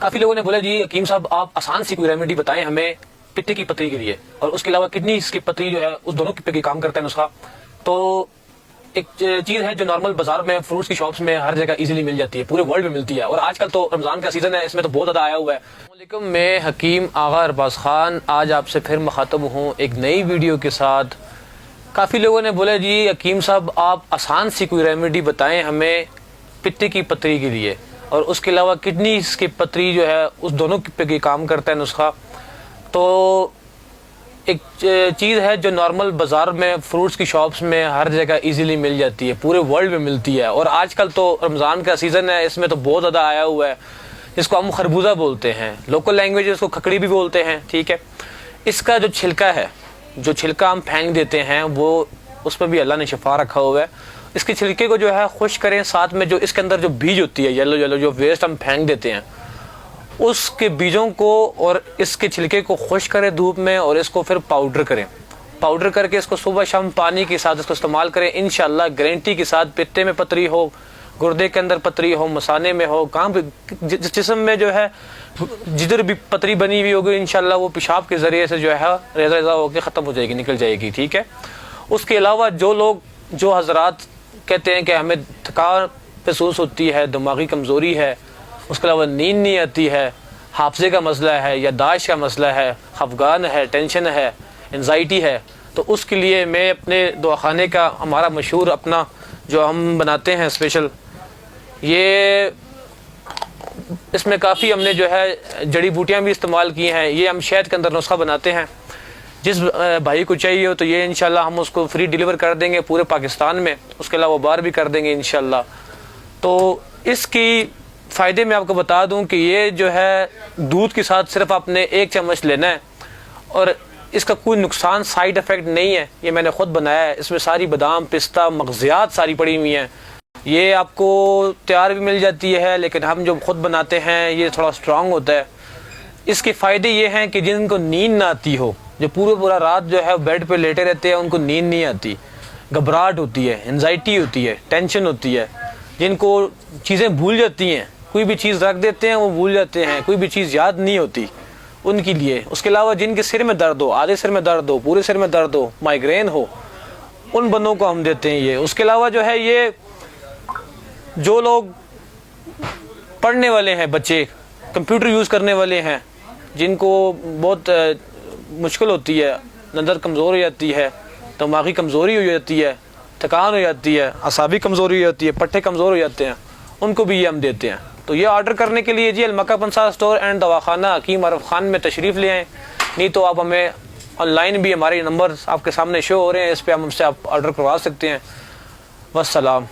काफी लोगों ने बोला जी हकीम साहब आप आसान सी कोई रेमेडी बताएं हमें पित्ते की पथरी के लिए, और उसके अलावा किडनी की पथरी जो है उस दोनों पे काम करता है नुस्खा। तो एक चीज है जो नॉर्मल बाजार में फ्रूट्स की शॉप्स में हर जगह इजीली मिल जाती है, पूरे वर्ल्ड में मिलती है, और आजकल तो रमजान का सीजन है, इसमें तो बहुत ज्यादा आया हुआ है। वालेकुम, मैं हकीम आगा अरबाज खान आज आपसे फिर मुखातब हूँ एक नई वीडियो के साथ। काफी लोगों ने बोला जी हकीम साहब आप आसान सी कोई रेमेडी बताएं हमें पित्ते की पथरी के लिए, और उसके अलावा किडनी की पथरी जो है उस दोनों पे काम करता है नुस्खा। तो एक चीज़ है जो नॉर्मल बाज़ार में फ्रूट्स की शॉप्स में हर जगह इजीली मिल जाती है, पूरे वर्ल्ड में मिलती है, और आजकल तो रमज़ान का सीज़न है, इसमें तो बहुत ज़्यादा आया हुआ है। इसको हम खरबूजा बोलते हैं, लोकल लैंग्वेज इसको खकड़ी भी बोलते हैं, ठीक है। इसका जो छिलका है, जो छिलका हम फेंक देते हैं वो उस पर भी अल्लाह ने शिफा रखा हुआ है। इसके छिलके को जो है खुश करें, साथ में जो इसके अंदर जो बीज होती है येलो येलो जो वेस्ट हम फेंक देते हैं उसके बीजों को और इसके छिलके को खुश करें धूप में, और इसको फिर पाउडर करें। पाउडर करके इसको सुबह शाम पानी के साथ इसको इस्तेमाल करें, इंशाल्लाह गारंटी के साथ पित्ते में पथरी हो, गुर्दे के अंदर पथरी हो, मसाने में हो, कहाँ भी जिस्म में जो है जिधर भी पथरी बनी हुई होगी इंशाल्लाह वो पेशाब के ज़रिए से जो है रेजा रेजा होकर ख़त्म हो जाएगी, निकल जाएगी, ठीक है। उसके अलावा जो हजरात कहते हैं कि हमें थकान महसूस होती है, दिमागी कमज़ोरी है, उसके अलावा नींद नहीं आती है, हाफजे का मसला है, याददाश्त का मसला है, खफगान है, टेंशन है, एंजाइटी है, तो उसके लिए मैं अपने दवाखाने का हमारा मशहूर अपना जो हम बनाते हैं स्पेशल, ये इसमें काफ़ी हमने जो है जड़ी बूटियाँ भी इस्तेमाल की हैं। ये हम शहद के अंदर नुस्खा बनाते हैं, जिस भाई को चाहिए हो तो ये इंशाल्लाह हम उसको फ्री डिलीवर कर देंगे पूरे पाकिस्तान में, उसके अलावा बाहर भी कर देंगे इंशाल्लाह। तो इसकी फ़ायदे मैं आपको बता दूं कि ये जो है दूध के साथ सिर्फ आपने 1 चम्मच लेना है, और इसका कोई नुकसान साइड इफ़ेक्ट नहीं है। ये मैंने ख़ुद बनाया है, इसमें सारी बादाम पिस्ता मगज़ियात सारी पड़ी हुई हैं। ये आपको तैयार भी मिल जाती है, लेकिन हम जो ख़ुद बनाते हैं ये थोड़ा स्ट्रॉन्ग होता है। इसके फ़ायदे ये हैं कि जिनको नींद ना आती हो, जो पूरा रात जो है बेड पे लेटे रहते हैं, उनको नींद नहीं आती, घबराहट होती है, एंजाइटी होती है, टेंशन होती है, जिनको चीज़ें भूल जाती हैं, कोई भी चीज़ रख देते हैं वो भूल जाते हैं, कोई भी चीज़ याद नहीं होती, उनके लिए। उसके अलावा जिनके सिर में दर्द हो, आधे सिर में दर्द हो, पूरे सिर में दर्द हो, माइग्रेन हो, उन बंदों को हम देते हैं ये। उसके अलावा जो है ये जो लोग पढ़ने वाले हैं, बच्चे कंप्यूटर यूज़ करने वाले हैं, जिनको बहुत मुश्किल होती है, नज़र कमज़ोर हो जाती है, दिमागी कमज़ोरी हो जाती है, थकान हो जाती है, असाबी कमज़ोरी हो जाती है, पट्टे कमज़ोर हो जाते हैं, उनको भी ये हम देते हैं। तो ये ऑर्डर करने के लिए जी अलमक्का पंसार स्टोर एंड दवाखाना हकीम आरफ खान में तशरीफ़ ले आएँ, नहीं तो आप हमें ऑनलाइन भी हमारे नंबर आपके सामने शो हो रहे हैं, इस पर हमसे आप ऑर्डर करवा सकते हैं। वस्सलाम।